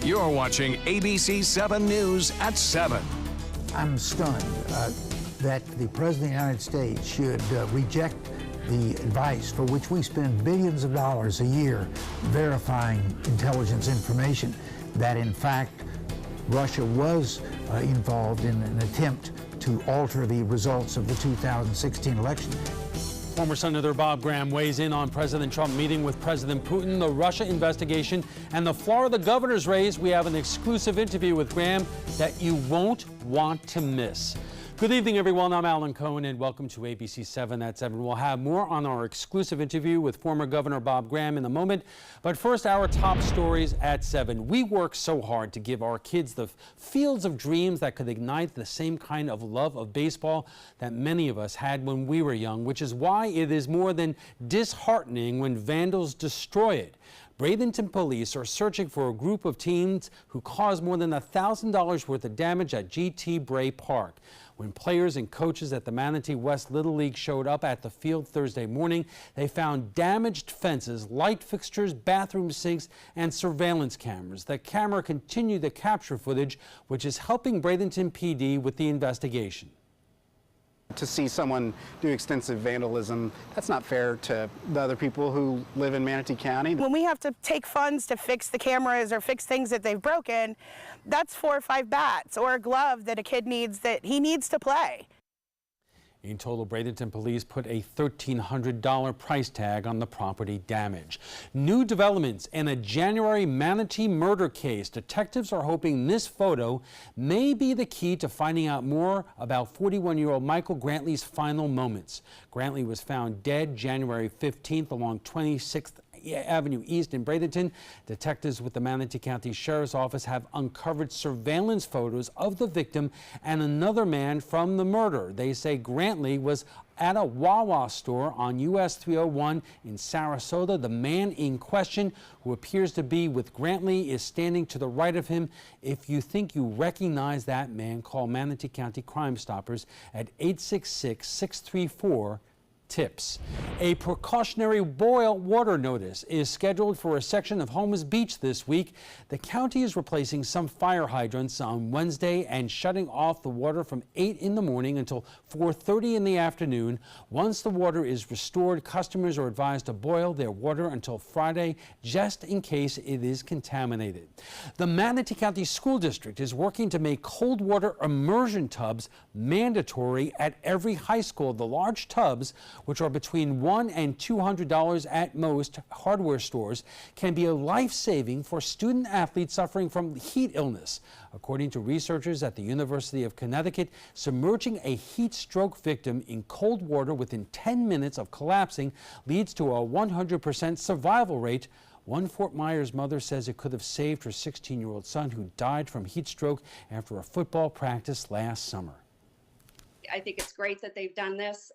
You're watching ABC7 News at 7. I'm stunned that the President of the United States should reject the advice for which we spend billions of dollars a year verifying intelligence information that, in fact, Russia was involved in an attempt to alter the results of the 2016 election. Former Senator Bob Graham weighs in on President Trump meeting with President Putin, the Russia investigation, and the Florida governor's race. We have an exclusive interview with Graham that you won't want to miss. Good evening, everyone. I'm Alan Cohen, and welcome to ABC7 at 7. We'll have more on our exclusive interview with former Governor Bob Graham in a moment. But first, our top stories at 7. We work so hard to give our kids the fields of dreams that could ignite the same kind of love of baseball that many of us had when we were young, which is why it is more than disheartening when vandals destroy it. Bradenton police are searching for a group of teens who caused more than $1,000 worth of damage at G.T. Bray Park. When players and coaches at the Manatee West Little League showed up at the field Thursday morning, they found damaged fences, light fixtures, bathroom sinks, and surveillance cameras. The camera continued to capture footage, which is helping Bradenton PD with the investigation. To see someone do extensive vandalism, that's not fair to the other people who live in Manatee County. When we have to take funds to fix the cameras or fix things that they've broken, that's 4 or 5 bats or a glove that a kid needs that he needs to play. In total, Bradenton police put a $1,300 price tag on the property damage. New developments in a January Manatee murder case. Detectives are hoping this photo may be the key to finding out more about 41-year-old Michael Grantley's final moments. Grantley was found dead January 15th along 26th Avenue East in Bradenton. Detectives with the Manatee County Sheriff's Office have uncovered surveillance photos of the victim and another man from the murder. They say Grantley was at a Wawa store on US 301 in Sarasota. The man in question, who appears to be with Grantley, is standing to the right of him. If you think you recognize that man, call Manatee County Crime Stoppers at 866-634 tips. A precautionary boil water notice is scheduled for a section of Homer's Beach this week. The county is replacing some fire hydrants on Wednesday and shutting off the water from 8 in the morning until 4:30 in the afternoon. Once the water is restored, customers are advised to boil their water until Friday, just in case it is contaminated. The Manatee County School District is working to make cold water immersion tubs mandatory at every high school. The large tubs, which are between $100 and $200 at most hardware stores, can be a life-saving for student athletes suffering from heat illness. According to researchers at the University of Connecticut, submerging a heat stroke victim in cold water within 10 minutes of collapsing leads to a 100% survival rate. One Fort Myers mother says it could have saved her 16-year-old son, who died from heat stroke after a football practice last summer. I think it's great that they've done this.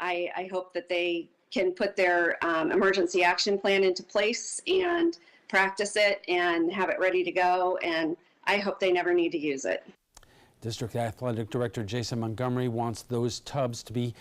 I hope that they can put their emergency action plan into place and practice it and have it ready to go, and I hope they never need to use it. District Athletic Director Jason Montgomery wants those tubs to be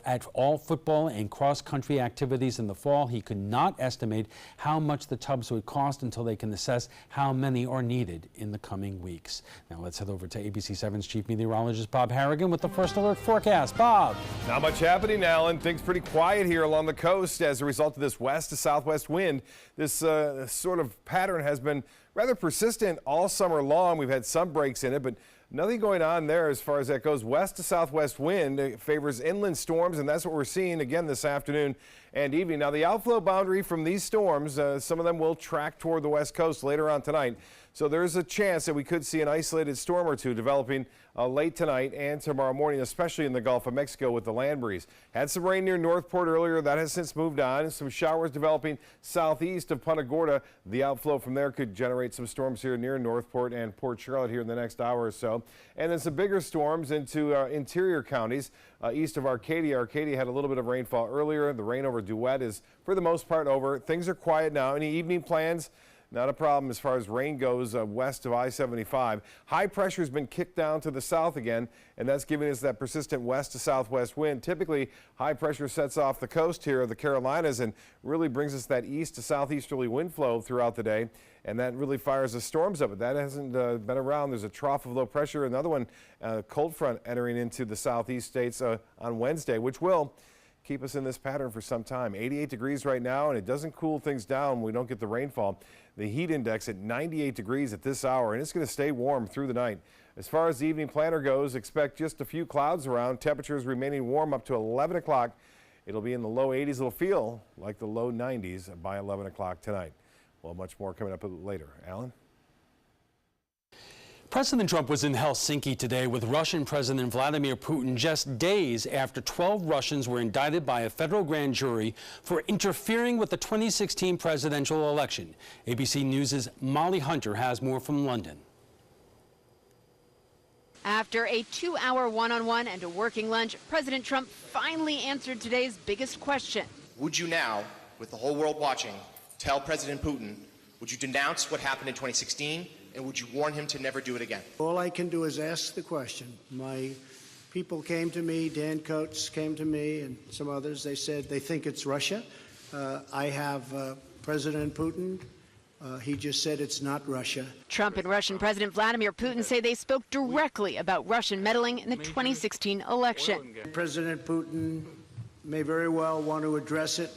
at all football and cross-country activities in the fall. He could not estimate how much the tubs would cost until they can assess how many are needed in the coming weeks. Now let's head over to ABC7's Chief Meteorologist Bob Harrigan with the First Alert forecast. Bob. Not much happening, Alan. Things pretty quiet here along the coast as a result of this west to southwest wind. This sort of pattern has been rather persistent all summer long. We've had some breaks in it, but nothing going on there as far as that goes. West to southwest wind favors inland storms, and that's what we're seeing again this afternoon and evening. Now, the outflow boundary from these storms, some of them will track toward the west coast later on tonight. So there's a chance that we could see an isolated storm or two developing late tonight and tomorrow morning, especially in the Gulf of Mexico with the land breeze. Had some rain near Northport earlier. That has since moved on. Some showers developing southeast of Punta Gorda. The outflow from there could generate some storms here near Northport and Port Charlotte here in the next hour or so. And then some bigger storms into interior counties east of Arcadia. Arcadia had a little bit of rainfall earlier. The rain over Duet is for the most part over. Things are quiet now. Any evening plans? not a problem as far as rain goes west of I-75. High pressure has been kicked down to the south again, and that's giving us that persistent west to southwest wind. Typically, high pressure sets off the coast here of the Carolinas and really brings us that east to southeasterly wind flow throughout the day, and that really fires the storms up. But that hasn't been around. There's a trough of low pressure, another one, cold front entering into the southeast states on Wednesday, which will keep us in this pattern for some time. 88 degrees right now, and it doesn't cool things down when we don't get the rainfall. The heat index at 98 degrees at this hour, and it's going to stay warm through the night. As far as the evening planner goes, expect just a few clouds around. Temperatures remaining warm up to 11 o'clock. It'll be in the low 80s. It'll feel like the low 90s by 11 o'clock tonight. Well, much more coming up later. Alan? President Trump was in Helsinki today with Russian President Vladimir Putin just days after 12 Russians were indicted by a federal grand jury for interfering with the 2016 presidential election. ABC News' Molly Hunter has more from London. After a 2-hour one-on-one and a working lunch, President Trump finally answered today's biggest question. Would you now, with the whole world watching, tell President Putin, would you denounce what happened in 2016? And would you warn him to never do it again? All I can do is ask the question. My people came to me, Dan Coates came to me, and some others. They said they think it's Russia. I have President Putin. He just said it's not Russia. Trump and Russian President Vladimir Putin say they spoke directly about Russian meddling in the 2016 election. President Putin may very well want to address it,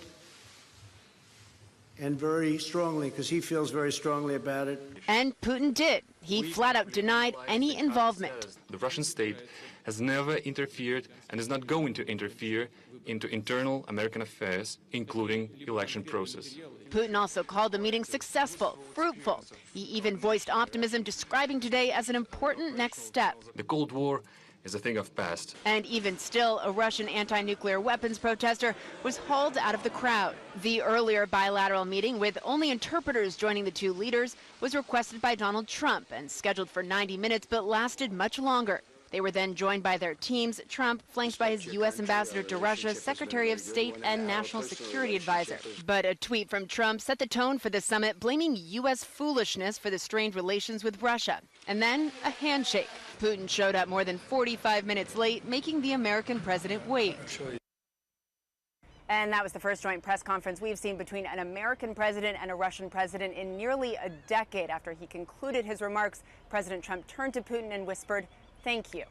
and very strongly, because he feels very strongly about it. And Putin did. He flat out denied any involvement. The Russian state has never interfered and is not going to interfere into internal American affairs, including the election process. Putin also called the meeting successful, fruitful. He even voiced optimism, describing today as an important next step. The Cold War is a thing of past. And even still, a Russian anti-nuclear weapons protester was hauled out of the crowd. The earlier bilateral meeting, with only interpreters joining the two leaders, was requested by Donald Trump and scheduled for 90 minutes, but lasted much longer. They were then joined by their teams, Trump flanked by his U.S. ambassador to Russia, Secretary of State, and National Security Advisor. But a tweet from Trump set the tone for the summit, blaming U.S. foolishness for the strained relations with Russia. And then a handshake. Putin showed up more than 45 minutes late, making the American president wait. And that was the first joint press conference we've seen between an American president and a Russian president in nearly a decade. After he concluded his remarks, President Trump turned to Putin and whispered, "Thank you."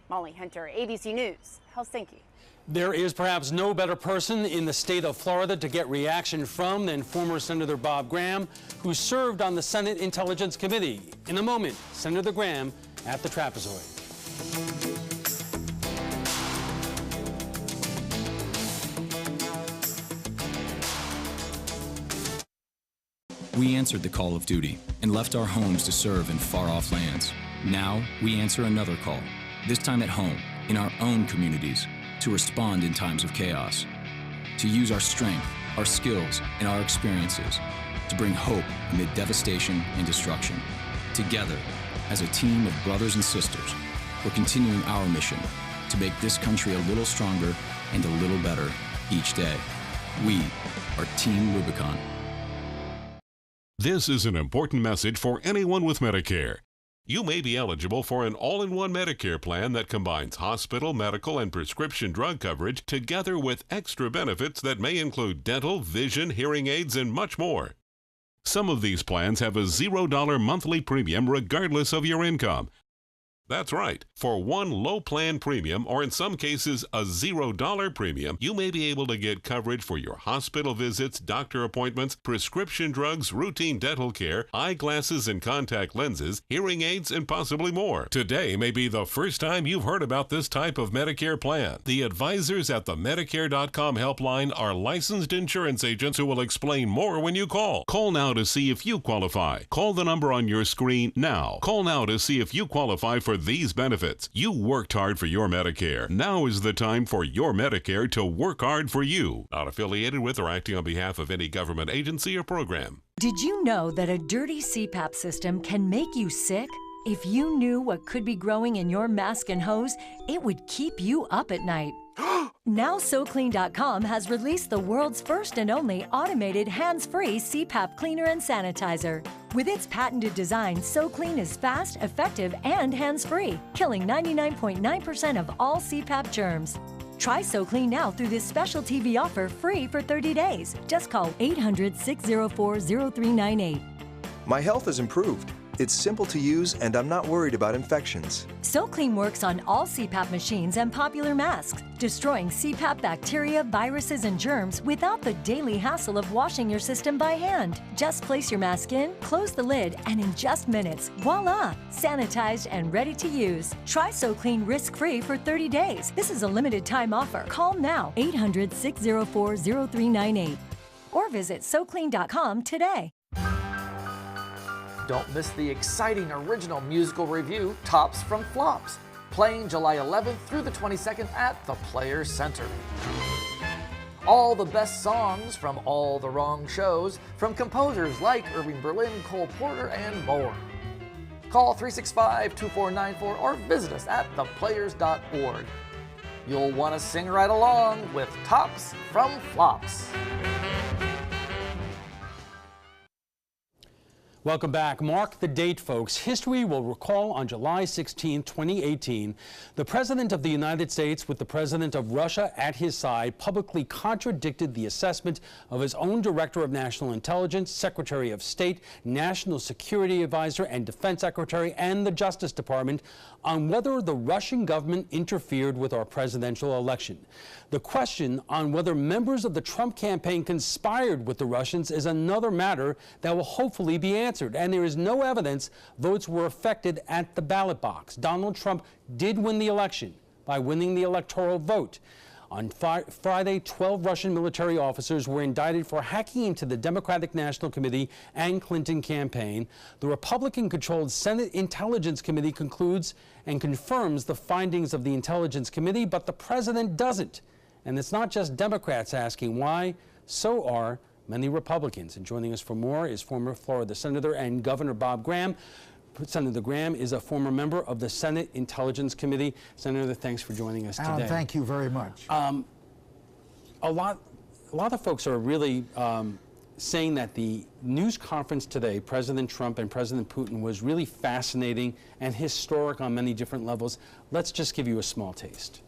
Molly Hunter, ABC News, Helsinki. There is perhaps no better person in the state of Florida to get reaction from than former Senator Bob Graham, who served on the Senate Intelligence Committee. In a moment, Senator Graham at the trapezoid. We answered the call of duty and left our homes to serve in far-off lands. Now we answer another call, this time at home, in our own communities, to respond in times of chaos, to use our strength, our skills, and our experiences to bring hope amid devastation and destruction. Together, as a team of brothers and sisters, we're continuing our mission to make this country a little stronger and a little better each day. We are Team Rubicon. This is an important message for anyone with Medicare. You may be eligible for an all-in-one Medicare plan that combines hospital, medical, and prescription drug coverage together with extra benefits that may include dental, vision, hearing aids, and much more. Some of these plans have a $0 monthly premium regardless of your income. That's right. For one low plan premium, or in some cases a $0 premium, you may be able to get coverage for your hospital visits, doctor appointments, prescription drugs, routine dental care, eyeglasses and contact lenses, hearing aids, and possibly more. Today may be the first time you've heard about this type of Medicare plan. The advisors at the Medicare.com helpline are licensed insurance agents who will explain more when you call. Call now to see if you qualify. Call the number on your screen now. Call now to see if you qualify for these benefits. You worked hard for your Medicare. Now is the time for your Medicare to work hard for you. Not affiliated with or acting on behalf of any government agency or program. Did you know that a dirty CPAP system can make you sick? If you knew what could be growing in your mask and hose, it would keep you up at night. Now SoClean.com has released the world's first and only automated hands-free CPAP cleaner and sanitizer. With its patented design, SoClean is fast, effective, and hands-free, killing 99.9% of all CPAP germs. Try SoClean now through this special TV offer free for 30 days. Just call 800-604-0398. My health has improved. It's simple to use, and I'm not worried about infections. SoClean works on all CPAP machines and popular masks, destroying CPAP bacteria, viruses, and germs without the daily hassle of washing your system by hand. Just place your mask in, close the lid, and in just minutes, voila! Sanitized and ready to use. Try SoClean risk-free for 30 days. This is a limited time offer. Call now, 800-604-0398. Or visit SoClean.com today. Don't miss the exciting original musical review, Tops from Flops, playing July 11th through the 22nd at the Players Center. All the best songs from all the wrong shows from composers like Irving Berlin, Cole Porter, and more. Call 365-2494 or visit us at theplayers.org. You'll want to sing right along with Tops from Flops. Welcome back. Mark the date, folks. History will recall on July 16, 2018, the President of the United States, with the President of Russia at his side, publicly contradicted the assessment of his own Director of National Intelligence, Secretary of State, National Security Advisor, and Defense Secretary, and the Justice Department on whether the Russian government interfered with our presidential election. The question on whether members of the Trump campaign conspired with the Russians is another matter that will hopefully be answered, and there is no evidence votes were affected at the ballot box. Donald Trump did win the election by winning the electoral vote. On Friday, 12 Russian military officers were indicted for hacking into the Democratic National Committee and Clinton campaign. The Republican-controlled Senate Intelligence Committee concludes and confirms the findings of the Intelligence Committee, but the president doesn't. And it's not just Democrats asking why, so are many Republicans. And joining us for more is former Florida Senator and Governor Bob Graham. Senator Graham is a former member of the Senate Intelligence Committee. Senator, thanks for joining us Alan, today. thank you very much. A lot of folks are really saying that the news conference today, President Trump and President Putin, was really fascinating and historic on many different levels. Let's just give you a small taste.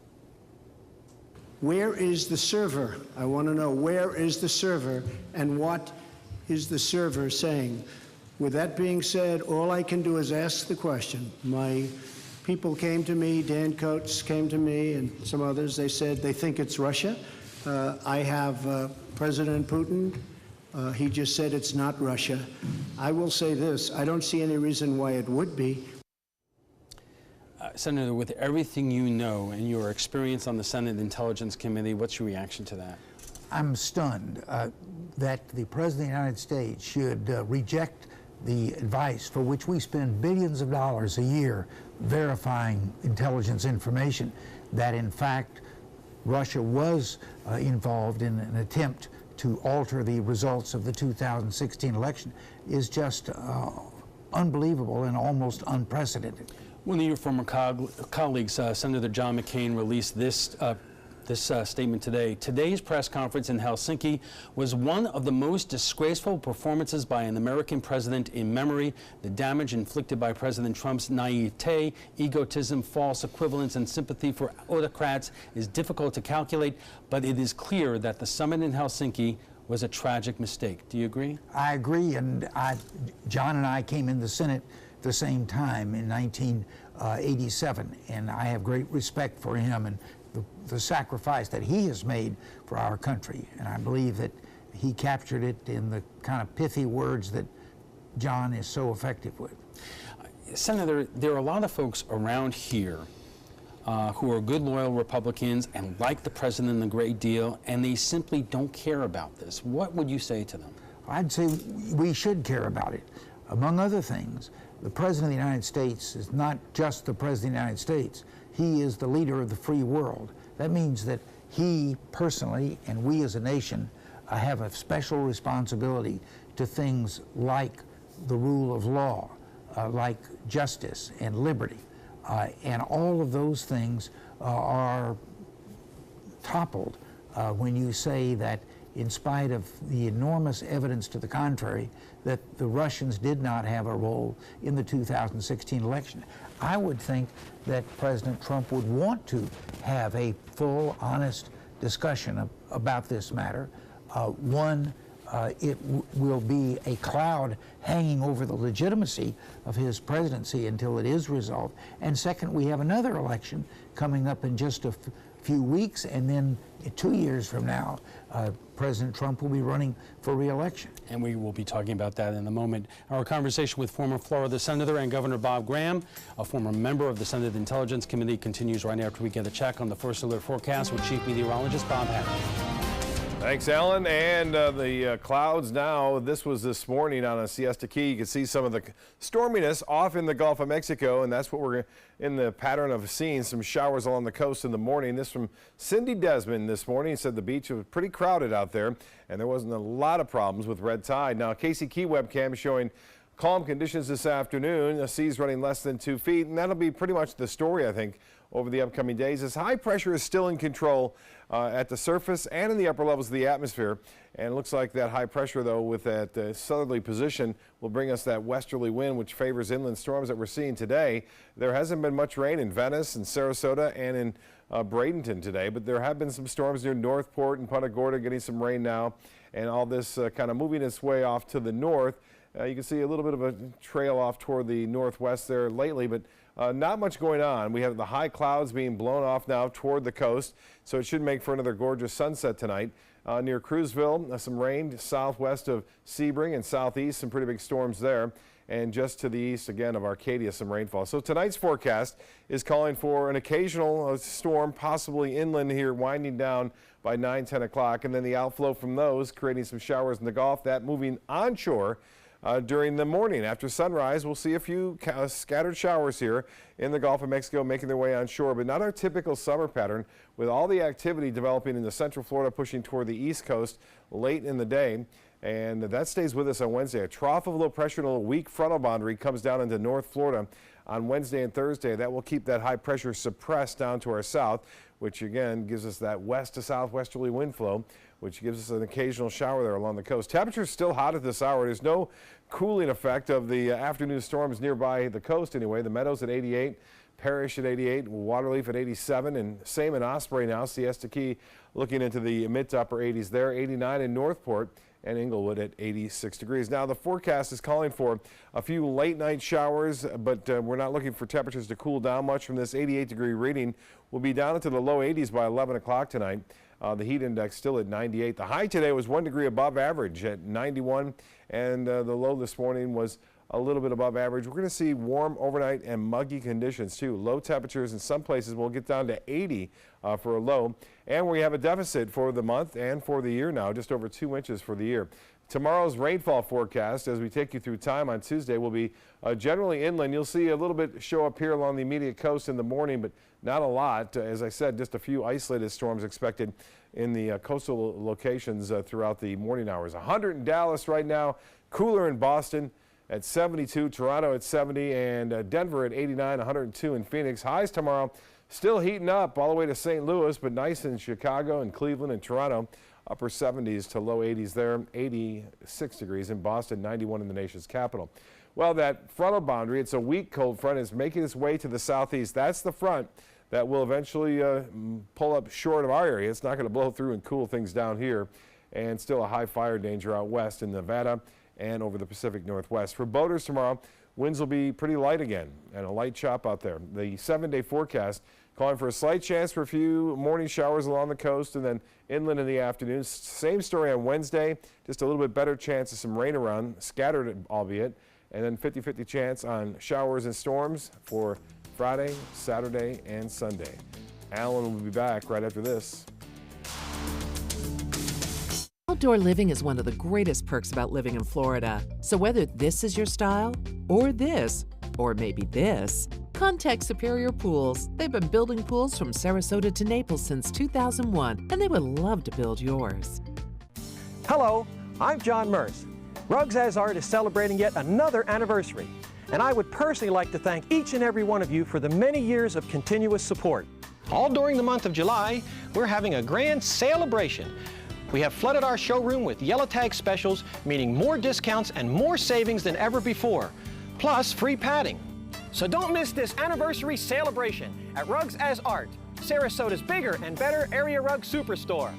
Where is the server? I want to know, where is the server and what is the server saying? With that being said, all I can do is ask the question. My people came to me, Dan Coates came to me and some others. They said they think it's Russia. I have President Putin. He just said it's not Russia. I will say this, I don't see any reason why it would be. Senator, with everything you know and your experience on the Senate Intelligence Committee, what's your reaction to that? I'm stunned that the President of the United States should reject the advice for which we spend billions of dollars a year verifying intelligence information, that in fact Russia was involved in an attempt to alter the results of the 2016 election, is just unbelievable and almost unprecedented. One of your former colleagues, Senator John McCain, released this statement today. Today's press conference in Helsinki was one of the most disgraceful performances by an American president in memory. The damage inflicted by President Trump's naivete, egotism, false equivalence, and sympathy for autocrats is difficult to calculate, but it is clear that the summit in Helsinki was a tragic mistake. Do you agree? I agree, and John and I came in the Senate the same time in 1987, and I have great respect for him and the sacrifice that he has made for our country, and I believe that he captured it in the kind of pithy words that John is so effective with. Senator, there are a lot of folks around here who are good, loyal Republicans and like the president a great deal, and they simply don't care about this. What would you say to them? I'd say we should care about it. Among other things, the President of the United States is not just the President of the United States. He is the leader of the free world. That means that he personally and we as a nation have a special responsibility to things like the rule of law, like justice and liberty. And all of those things are toppled when you say that in spite of the enormous evidence to the contrary, that the Russians did not have a role in the 2016 election. I would think that President Trump would want to have a full, honest discussion about this matter. It will be a cloud hanging over the legitimacy of his presidency until it is resolved. And second, we have another election coming up in just a few weeks, and then 2 years from now, President Trump will be running for re-election. And we will be talking about that in a moment. Our conversation with former Florida Senator and Governor Bob Graham, a former member of the Senate Intelligence Committee, continues right after we get a check on the first alert forecast with Chief Meteorologist Bob Haddon. Thanks, Alan. And the clouds now, this was this morning on a Siesta Key. You can see some of the storminess off in the Gulf of Mexico, and that's what we're in the pattern of seeing, some showers along the coast in the morning. This from Cindy Desmond this morning. Said the beach was pretty crowded out there, and there wasn't a lot of problems with red tide. Now, Casey Key webcam showing calm conditions this afternoon. The sea's running less than 2 feet, and that'll be pretty much the story, I think, over the upcoming days. As high pressure is still in control at the surface and in the upper levels of the atmosphere. And it looks like that high pressure, though, with that southerly position will bring us that westerly wind, which favors inland storms that we're seeing today. There hasn't been much rain in Venice and Sarasota and in Bradenton today, but there have been some storms near Northport and Punta Gorda getting some rain now. And all this kind of moving its way off to the north. You can see a little bit of a trail off toward the northwest there lately, but not much going on. We have the high clouds being blown off now toward the coast, so it should make for another gorgeous sunset tonight. Near Cruiseville, some rain southwest of Sebring and southeast, some pretty big storms there. And just to the east again of Arcadia, some rainfall. So tonight's forecast is calling for an occasional storm, possibly inland here, winding down by 9, 10 o'clock, and then the outflow from those creating some showers in the Gulf, that moving onshore during the morning. After sunrise, we'll see a few scattered showers here in the Gulf of Mexico making their way onshore, but not our typical summer pattern with all the activity developing in the central Florida pushing toward the east coast late in the day. And that stays with us on Wednesday. A trough of low pressure and a weak frontal boundary comes down into North Florida on Wednesday and Thursday. That will keep that high pressure suppressed down to our south, which again gives us that west to southwesterly wind flow, which gives us an occasional shower there along the coast. Temperatures still hot at this hour. There's no cooling effect of the afternoon storms nearby the coast anyway. The Meadows at 88, Parrish at 88, Waterleaf at 87, and same in Osprey now. Siesta Key looking into the mid to upper 80s there, 89 in Northport, and Inglewood at 86 degrees. Now the forecast is calling for a few late night showers, but we're not looking for temperatures to cool down much from this 88 degree reading. We'll be down into the low 80s by 11 o'clock tonight. The heat index still at 98. The high today was 1 degree above average at 91, and the low this morning was a little bit above average. We're going to see warm overnight and muggy conditions too. Low temperatures in some places will get down to 80 for a low. And we have a deficit for the month and for the year now, just over 2 inches for the year. Tomorrow's rainfall forecast, as we take you through time on Tuesday, will be generally inland. You'll see a little bit show up here along the immediate coast in the morning, but not a lot. As I said, just a few isolated storms expected in the coastal locations throughout the morning hours. 100 in Dallas right now, cooler in Boston at 72, Toronto at 70, and Denver at 89, 102 in Phoenix. Highs tomorrow still heating up all the way to St. Louis, but nice in Chicago and Cleveland and Toronto. Upper 70s to low 80s there, 86 degrees in Boston, 91 in the nation's capital. Well, that frontal boundary, it's a weak cold front, is making its way to the southeast. That's the front that will eventually pull up short of our area. It's not going to blow through and cool things down here, and still a high fire danger out west in Nevada and over the Pacific Northwest. For boaters tomorrow, winds will be pretty light again and a light chop out there. The 7-day forecast calling for a slight chance for a few morning showers along the coast and then inland in the afternoon. Same story on Wednesday, just a little bit better chance of some rain around, scattered albeit, and then 50-50 chance on showers and storms for Friday, Saturday, and Sunday. Alan will be back right after this. Outdoor living is one of the greatest perks about living in Florida. So whether this is your style, or this, or maybe this, contact Superior Pools. They've been building pools from Sarasota to Naples since 2001, and they would love to build yours. Hello, I'm John Merce. Rugs As Art is celebrating yet another anniversary, and I would personally like to thank each and every one of you for the many years of continuous support. All during the month of July, we're having a grand celebration. We have flooded our showroom with yellow tag specials, meaning more discounts and more savings than ever before, plus free padding. So don't miss this anniversary celebration at Rugs as Art, Sarasota's bigger and better area rug superstore.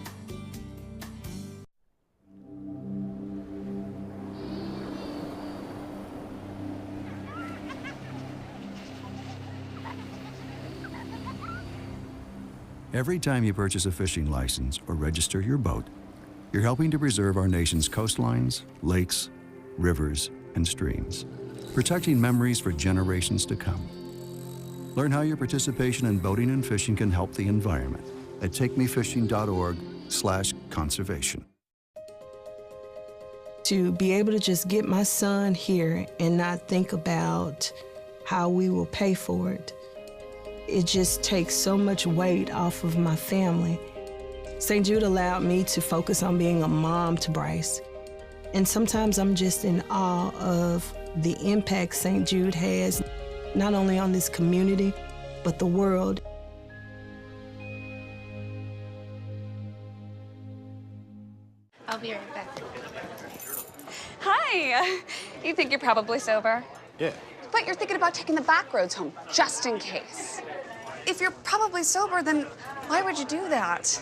Every time you purchase a fishing license or register your boat, you're helping to preserve our nation's coastlines, lakes, rivers, and streams, protecting memories for generations to come. Learn how your participation in boating and fishing can help the environment at takemefishing.org/conservation. To be able to just get my son here and not think about how we will pay for it, it just takes so much weight off of my family. St. Jude allowed me to focus on being a mom to Bryce. And sometimes I'm just in awe of the impact St. Jude has, not only on this community, but the world. I'll be right back. Hi! You think you're probably sober? Yeah. But you're thinking about taking the back roads home, just in case. If you're probably sober, then why would you do that?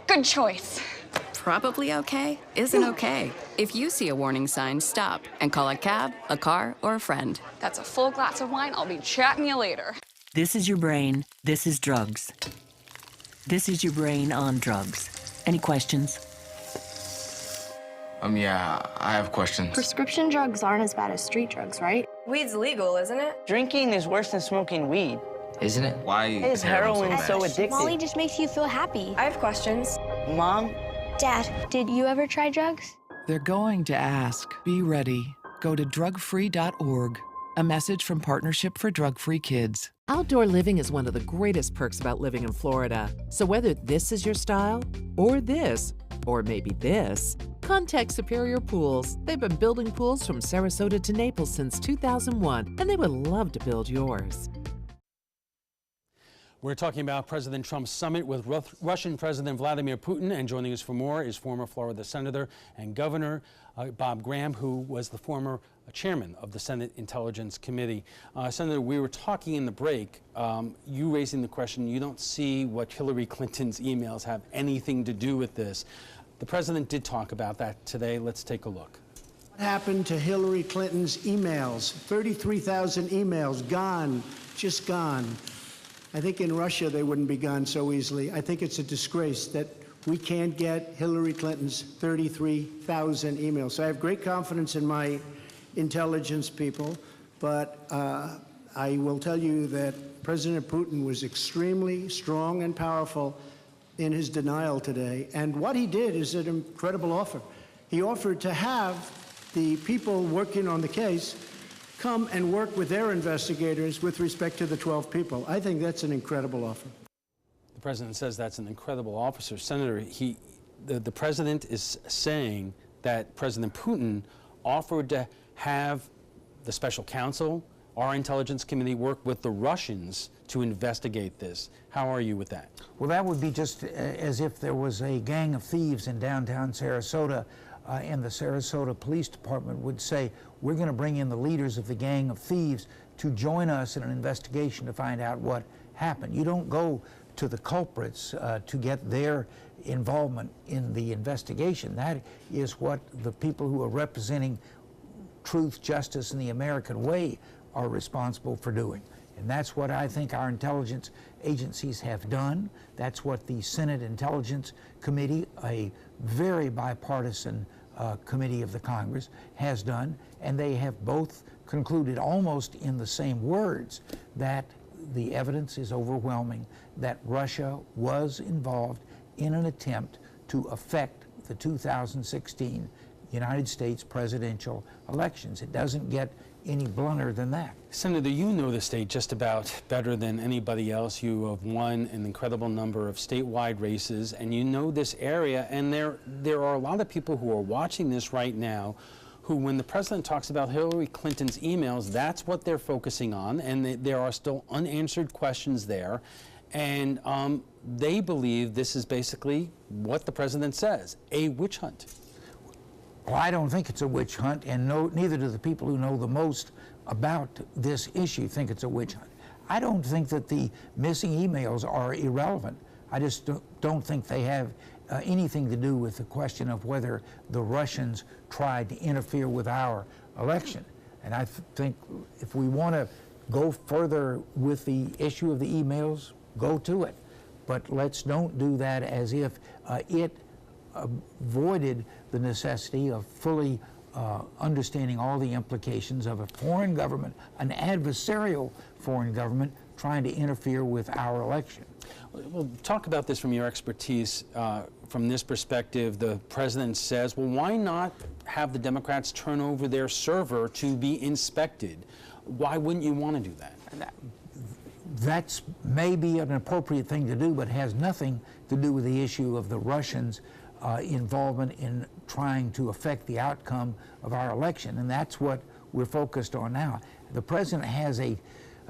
Good choice. Probably okay isn't okay. If you see a warning sign, stop and call a cab, a car, or a friend. That's a full glass of wine. I'll be chatting you later. This is your brain. This is drugs. This is your brain on drugs. Any questions? Yeah, I have questions. Prescription drugs aren't as bad as street drugs, right? Weed's legal, isn't it? Drinking is worse than smoking weed. Isn't it? Why is heroin so addictive? Molly just makes you feel happy. I have questions. Mom? Dad, did you ever try drugs? They're going to ask. Be ready. Go to drugfree.org. A message from Partnership for Drug-Free Kids. Outdoor living is one of the greatest perks about living in Florida. So whether this is your style, or this, or maybe this, contact Superior Pools. They've been building pools from Sarasota to Naples since 2001, and they would love to build yours. We're talking about President Trump's summit with Russian President Vladimir Putin, and joining us for more is former Florida Senator and Governor Bob Graham, who was the former chairman of the Senate Intelligence Committee. Senator, we were talking in the break, you raising the question, you don't see what Hillary Clinton's emails have anything to do with this. The president did talk about that today. Let's take a look. What happened to Hillary Clinton's emails? 33,000 emails gone, just gone. I think in Russia they wouldn't be gone so easily. I think it's a disgrace that we can't get Hillary Clinton's 33,000 emails. So I have great confidence in my intelligence people, but I will tell you that President Putin was extremely strong and powerful in his denial today. And what he did is an incredible offer. He offered to have the people working on the case come and work with their investigators with respect to the 12 people. I think that's an incredible offer. The president says that's an incredible offer. Senator, the president is saying that President Putin offered to have the special counsel, our intelligence committee, work with the Russians to investigate this. How are you with that? Well, that would be just as if there was a gang of thieves in downtown Sarasota and the Sarasota Police Department would say, we're going to bring in the leaders of the gang of thieves to join us in an investigation to find out what happened. You don't go to the culprits to get their involvement in the investigation. That is what the people who are representing truth, justice, and the American way are responsible for doing. And that's what I think our intelligence agencies have done. That's what the Senate Intelligence Committee, a very bipartisan committee of the Congress, has done. And they have both concluded almost in the same words that the evidence is overwhelming that Russia was involved in an attempt to affect the 2016 United States presidential elections. It doesn't get any blunter than that. Senator, you know the state just about better than anybody else. You have won an incredible number of statewide races, and you know this area, and there are a lot of people who are watching this right now who, when the president talks about Hillary Clinton's emails, that's what they're focusing on, and there are still unanswered questions there. And they believe this is basically what the president says, a witch hunt. Well, I don't think it's a witch hunt, and neither do the people who know the most about this issue think it's a witch hunt. I don't think that the missing emails are irrelevant. I just don't think they have anything to do with the question of whether the Russians tried to interfere with our election. And I think if we want to go further with the issue of the emails, go to it. But let's don't do that as if it avoided the necessity of fully understanding all the implications of a foreign government, an adversarial foreign government, trying to interfere with our election. Well, talk about this from your expertise. From this perspective, the president says, well, why not have the Democrats turn over their server to be inspected? Why wouldn't you want to do that? That's maybe an appropriate thing to do, but has nothing to do with the issue of the Russians' involvement in trying to affect the outcome of our election, and that's what we're focused on now. The president has a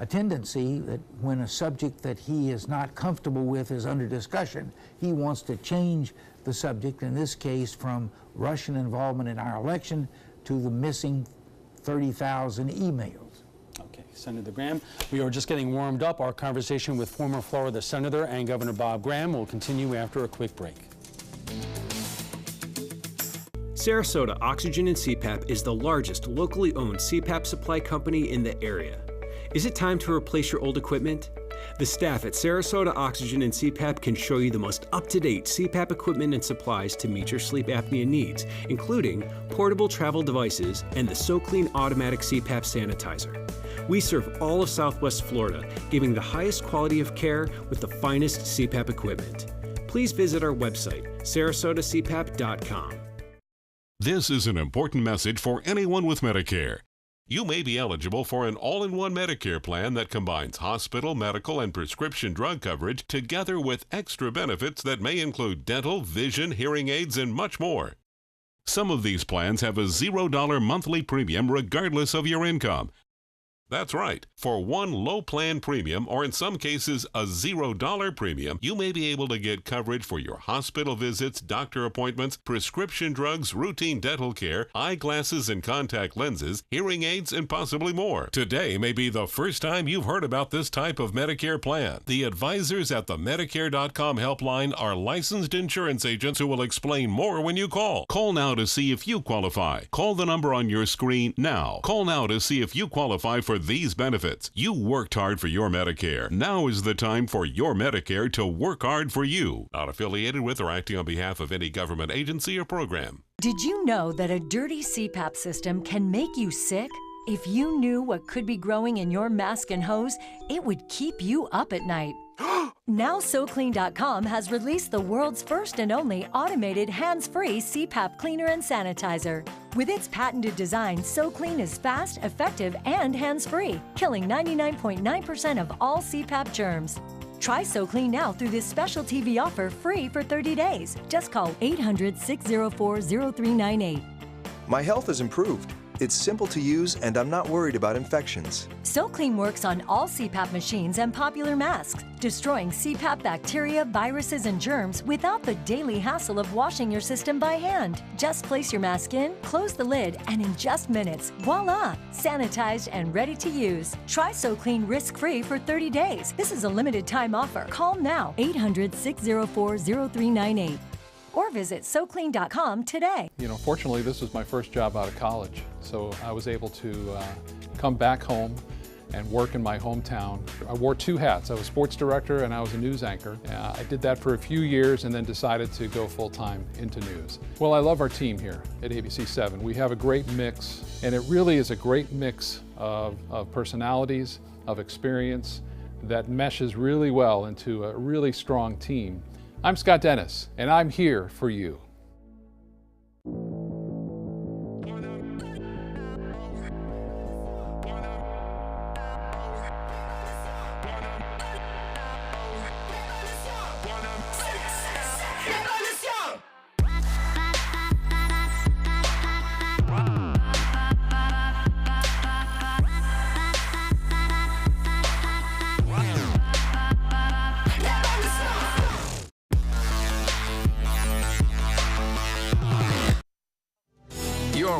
tendency that when a subject that he is not comfortable with is under discussion, he wants to change the subject, in this case from Russian involvement in our election to the missing 30,000 emails. Okay, Senator Graham, we are just getting warmed up. Our conversation with former Florida Senator and Governor Bob Graham will continue after a quick break. Sarasota Oxygen and CPAP is the largest locally owned CPAP supply company in the area. Is it time to replace your old equipment? The staff at Sarasota Oxygen and CPAP can show you the most up-to-date CPAP equipment and supplies to meet your sleep apnea needs, including portable travel devices and the SoClean automatic CPAP sanitizer. We serve all of Southwest Florida, giving the highest quality of care with the finest CPAP equipment. Please visit our website, sarasotacpap.com. This is an important message for anyone with Medicare. You may be eligible for an all-in-one Medicare plan that combines hospital, medical, and prescription drug coverage together with extra benefits that may include dental, vision, hearing aids, and much more. Some of these plans have a $0 monthly premium regardless of your income. That's right. For one low plan premium, or in some cases a $0 premium, you may be able to get coverage for your hospital visits, doctor appointments, prescription drugs, routine dental care, eyeglasses and contact lenses, hearing aids, and possibly more. Today may be the first time you've heard about this type of Medicare plan. The advisors at the Medicare.com helpline are licensed insurance agents who will explain more when you call. Call now to see if you qualify. Call the number on your screen now. Call now to see if you qualify for these benefits. You worked hard for your Medicare. Now is the time for your Medicare to work hard for you. Not affiliated with or acting on behalf of any government agency or program. Did you know that a dirty CPAP system can make you sick? If you knew what could be growing in your mask and hose, it would keep you up at night. Now SoClean.com has released the world's first and only automated hands-free CPAP cleaner and sanitizer. With its patented design, SoClean is fast, effective, and hands-free, killing 99.9% of all CPAP germs. Try SoClean now through this special TV offer free for 30 days. Just call 800-604-0398. My health has improved. It's simple to use, and I'm not worried about infections. SoClean works on all CPAP machines and popular masks, destroying CPAP bacteria, viruses, and germs without the daily hassle of washing your system by hand. Just place your mask in, close the lid, and in just minutes, voila! Sanitized and ready to use. Try SoClean risk-free for 30 days. This is a limited time offer. Call now, 800-604-0398. Or visit SoClean.com today. You know, fortunately, this was my first job out of college, so I was able to come back home and work in my hometown. I wore two hats. I was sports director and I was a news anchor. I did that for a few years and then decided to go full-time into news. Well, I love our team here at ABC7. We have a great mix, and it really is a great mix of personalities, of experience that meshes really well into a really strong team. I'm Scott Dennis, and I'm here for you.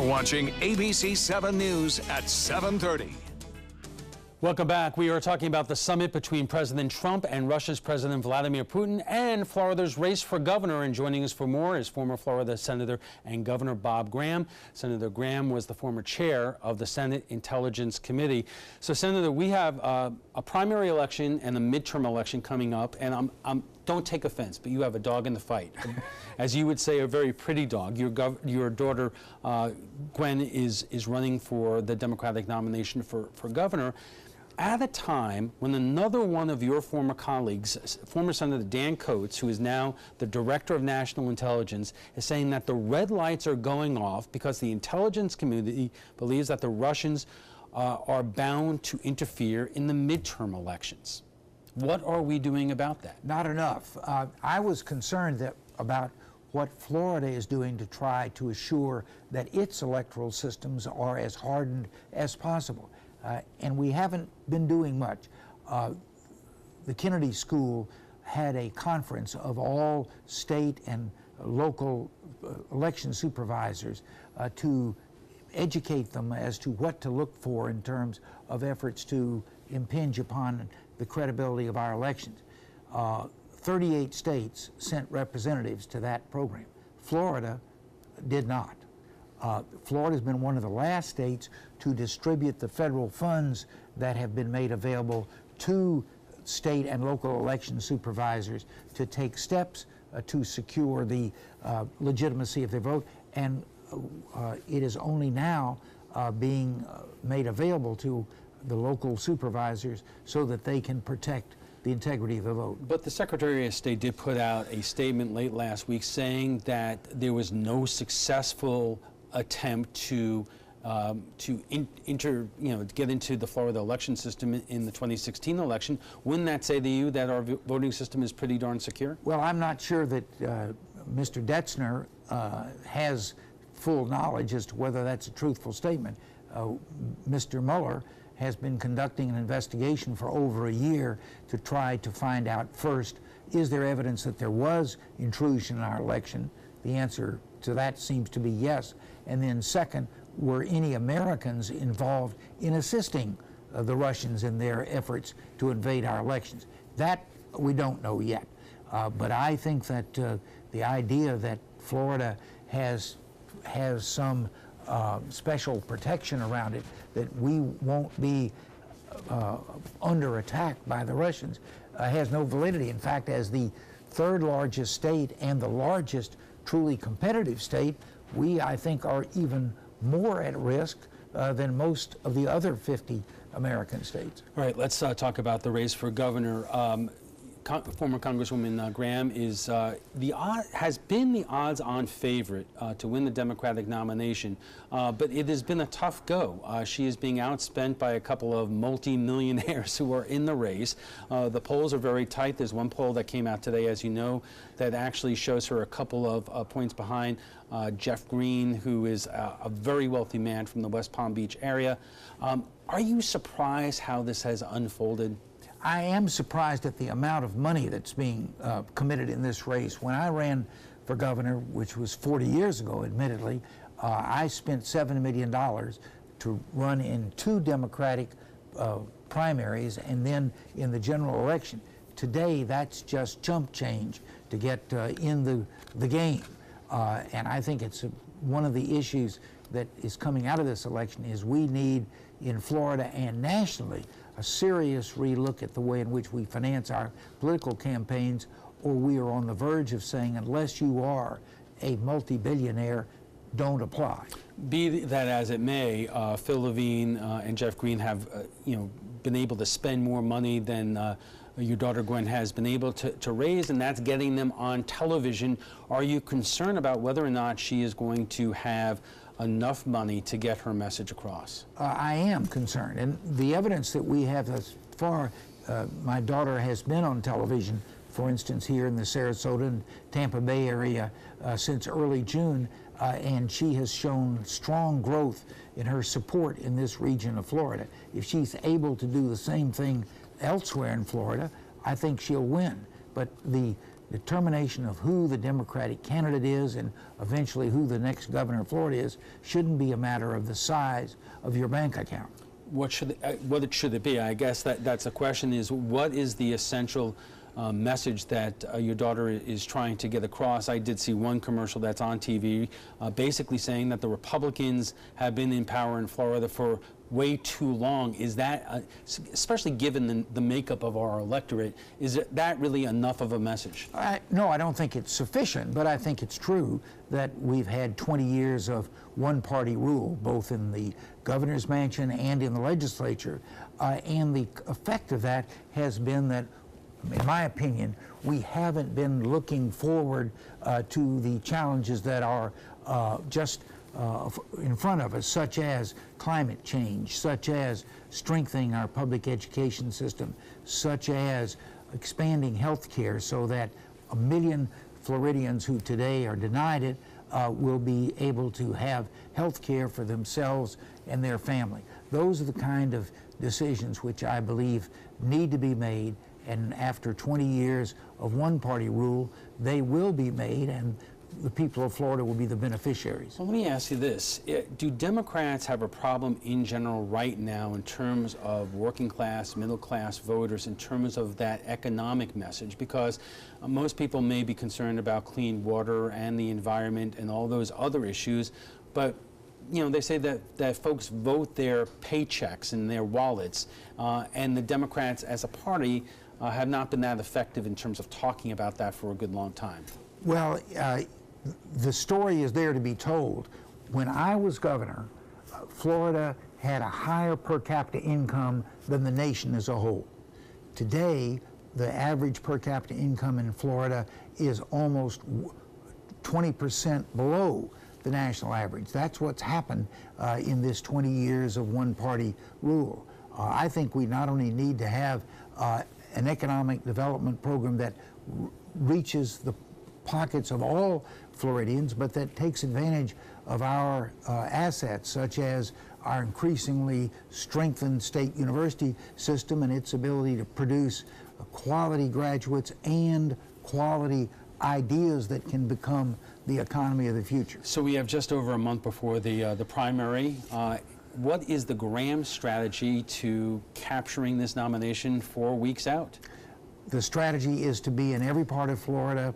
You're watching ABC7 News at 7:30. Welcome back. We are talking about the summit between President Trump and Russia's President Vladimir Putin and Florida's race for governor. And joining us for more is former Florida Senator and Governor Bob Graham. Senator Graham was the former chair of the Senate Intelligence Committee. So, Senator, we have a primary election and a midterm election coming up. And don't take offense, but you have a dog in the fight. As you would say, a very pretty dog. Your daughter, Gwen, is running for the Democratic nomination for governor. At a time when another one of your former colleagues, former Senator Dan Coats, who is now the Director of National Intelligence, is saying that the red lights are going off because the intelligence community believes that the Russians are bound to interfere in the midterm elections. What are we doing about that? Not enough. I was concerned about what Florida is doing to try to assure that its electoral systems are as hardened as possible. And we haven't been doing much. The Kennedy School had a conference of all state and local election supervisors to educate them as to what to look for in terms of efforts to impinge upon the credibility of our elections. 38 states sent representatives to that program. Florida did not. Florida's been one of the last states to distribute the federal funds that have been made available to state and local election supervisors to take steps to secure the legitimacy of their vote. And it is only now being made available to the local supervisors so that they can protect the integrity of the vote. But the Secretary of State did put out a statement late last week saying that there was no successful attempt to get into the Florida election system in the 2016 election. Wouldn't that say to you that our voting system is pretty darn secure? Well, I'm not sure that Mr. Detzner has full knowledge as to whether that's a truthful statement. Mr. Mueller has been conducting an investigation for over a year to try to find out first, is there evidence that there was intrusion in our election? The answer to that seems to be yes. And then second, were any Americans involved in assisting the Russians in their efforts to invade our elections? That we don't know yet. But I think that the idea that Florida has some special protection around it, that we won't be under attack by the Russians, has no validity. In fact, as the third largest state and the largest truly competitive state, we, I think, are even more at risk than most of the other 50 American states. All right, let's talk about the race for governor. Former Congresswoman Graham has been the odds-on favorite to win the Democratic nomination, but it has been a tough go. She is being outspent by a couple of multi-millionaires who are in the race. The polls are very tight. There's one poll that came out today, as you know, that actually shows her a couple of points behind Jeff Green, who is a very wealthy man from the West Palm Beach area. Are you surprised how this has unfolded? I am surprised at the amount of money that's being committed in this race. When I ran for governor, which was 40 years ago, admittedly, I spent $7 million to run in 2 Democratic primaries and then in the general election. Today, that's just chump change to get in the game. And I think it's one of the issues that is coming out of this election is we need in Florida and nationally a serious relook at the way in which we finance our political campaigns, or we are on the verge of saying, unless you are a multi-billionaire, don't apply. Be that as it may, Phil Levine and Jeff Green have been able to spend more money than your daughter Gwen has been able to raise, and that's getting them on television. Are you concerned about whether or not she is going to have enough money to get her message across? I am concerned, and the evidence that we have thus far, my daughter has been on television, for instance, here in the Sarasota and Tampa Bay area since early June, and she has shown strong growth in her support in this region of Florida. If she's able to do the same thing elsewhere in Florida, I think she'll win. But the determination of who the Democratic candidate is and eventually who the next governor of Florida is shouldn't be a matter of the size of your bank account. What should it be? I guess that's the question, is what is the essential message that your daughter is trying to get across? I did see one commercial that's on TV basically saying that the Republicans have been in power in Florida for way too long. Is that, especially given the makeup of our electorate, is that really enough of a message? No, I don't think it's sufficient, but I think it's true that we've had 20 years of one-party rule, both in the governor's mansion and in the legislature, and the effect of that has been that, in my opinion, we haven't been looking forward to the challenges that are just in front of us, such as climate change, such as strengthening our public education system, such as expanding health care so that 1 million Floridians who today are denied it will be able to have health care for themselves and their family. Those are the kind of decisions which I believe need to be made, and after 20 years of one-party rule, they will be made, and the people of Florida will be the beneficiaries. Well, let me ask you this. Do Democrats have a problem in general right now in terms of working class, middle class voters, in terms of that economic message? Because most people may be concerned about clean water and the environment and all those other issues, but you know, they say that folks vote their paychecks and their wallets, and the Democrats as a party have not been that effective in terms of talking about that for a good long time. Well, the story is there to be told. When I was governor, Florida had a higher per capita income than the nation as a whole. Today, the average per capita income in Florida is almost 20% below the national average. That's what's happened in this 20 years of one-party rule. I think we not only need to have an economic development program that reaches the pockets of all Floridians, but that takes advantage of our assets, such as our increasingly strengthened state university system and its ability to produce quality graduates and quality ideas that can become the economy of the future. So we have just over a month before the primary. What is the Graham strategy to capturing this nomination 4 weeks out? The strategy is to be in every part of Florida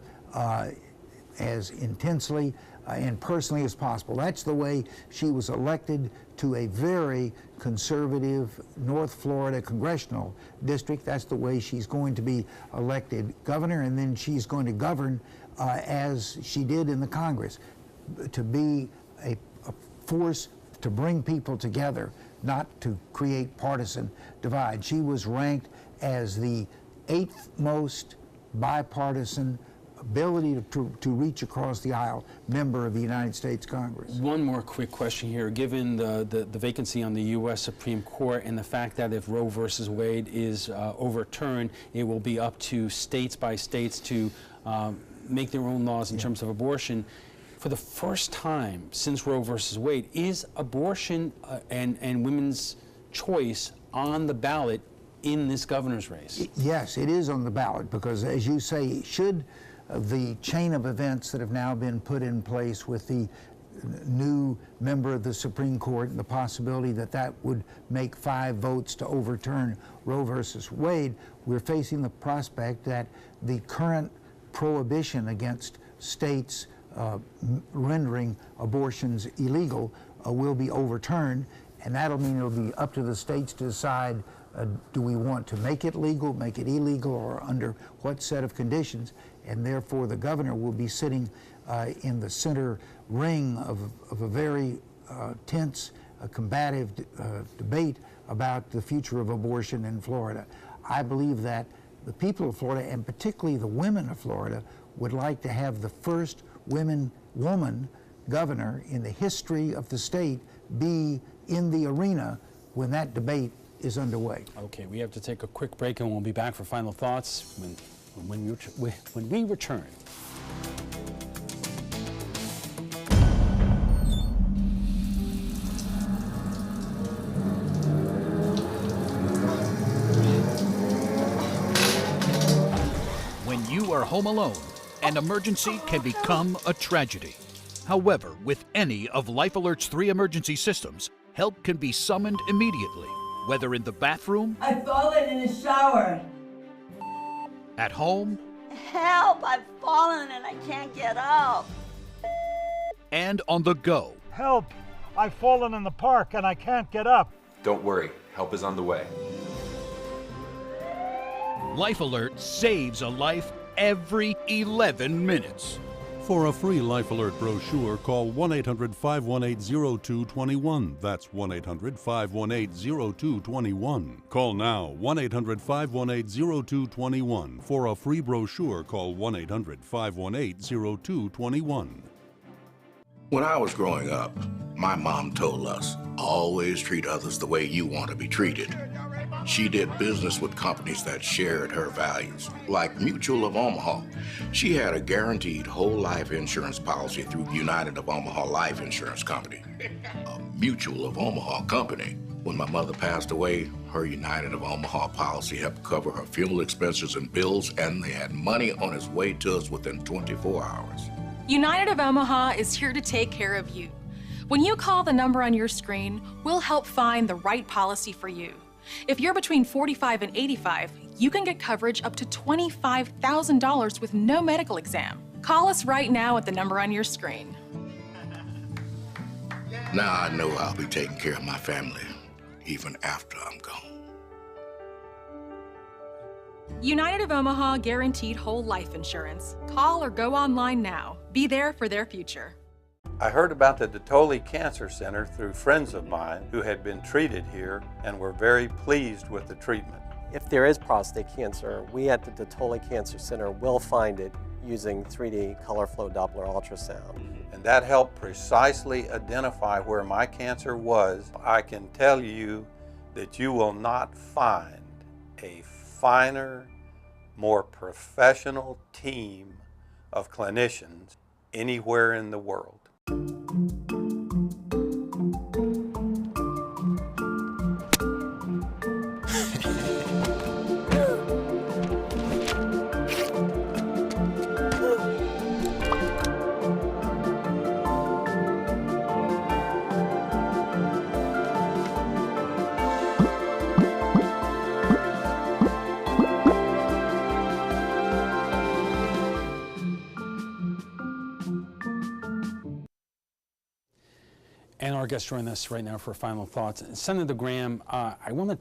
as intensely and personally as possible. That's the way she was elected to a very conservative North Florida congressional district. That's the way she's going to be elected governor, and then she's going to govern as she did in the Congress, to be a force to bring people together, not to create partisan divide. She was ranked as the 8th most bipartisan ability to reach across the aisle member of the United States Congress. One more quick question here. Given the vacancy on the U.S. Supreme Court and the fact that if Roe versus Wade is overturned, it will be up to states by states to make their own laws in terms of abortion. For the first time since Roe versus Wade, is abortion and women's choice on the ballot in this governor's race? Yes, it is on the ballot, because as you say, should the chain of events that have now been put in place with the new member of the Supreme Court and the possibility that that would make 5 votes to overturn Roe versus Wade, we're facing the prospect that the current prohibition against states rendering abortions illegal will be overturned, and that'll mean it'll be up to the states to decide, do we want to make it legal, make it illegal, or under what set of conditions, and therefore the governor will be sitting in the center ring of a very tense, combative debate about the future of abortion in Florida. I believe that the people of Florida, and particularly the women of Florida, would like to have the first woman governor in the history of the state be in the arena when that debate is underway. Okay, we have to take a quick break, and we'll be back for final thoughts when we return. When you are home alone, an emergency can become a tragedy. However, with any of Life Alert's 3 emergency systems, help can be summoned immediately, whether in the bathroom, I've fallen in the shower. at home, Help! I've fallen and I can't get up. and on the go. Help! I've fallen in the park and I can't get up. Don't worry, help is on the way. Life Alert saves a life every 11 minutes. For a free Life Alert brochure, call 1-800-518-0221. That's 1-800-518-0221. Call now, 1-800-518-0221. For a free brochure, call 1-800-518-0221. When I was growing up, my mom told us, always treat others the way you want to be treated. She did business with companies that shared her values, like Mutual of Omaha. She had a guaranteed whole life insurance policy through United of Omaha Life Insurance Company, a Mutual of Omaha company. When my mother passed away, her United of Omaha policy helped cover her funeral expenses and bills, and they had money on its way to us within 24 hours. United of Omaha is here to take care of you. When you call the number on your screen, we'll help find the right policy for you. If you're between 45 and 85, you can get coverage up to $25,000 with no medical exam. Call us right now at the number on your screen. Now I know I'll be taking care of my family, even after I'm gone. United of Omaha guaranteed whole life insurance. Call or go online now. Be there for their future. I heard about the Dotoli Cancer Center through friends of mine who had been treated here and were very pleased with the treatment. If there is prostate cancer, we at the Dotoli Cancer Center will find it using 3D color flow Doppler ultrasound. And that helped precisely identify where my cancer was. I can tell you that you will not find a finer, more professional team of clinicians anywhere in the world. And our guests join us right now for final thoughts. Senator Graham, I want to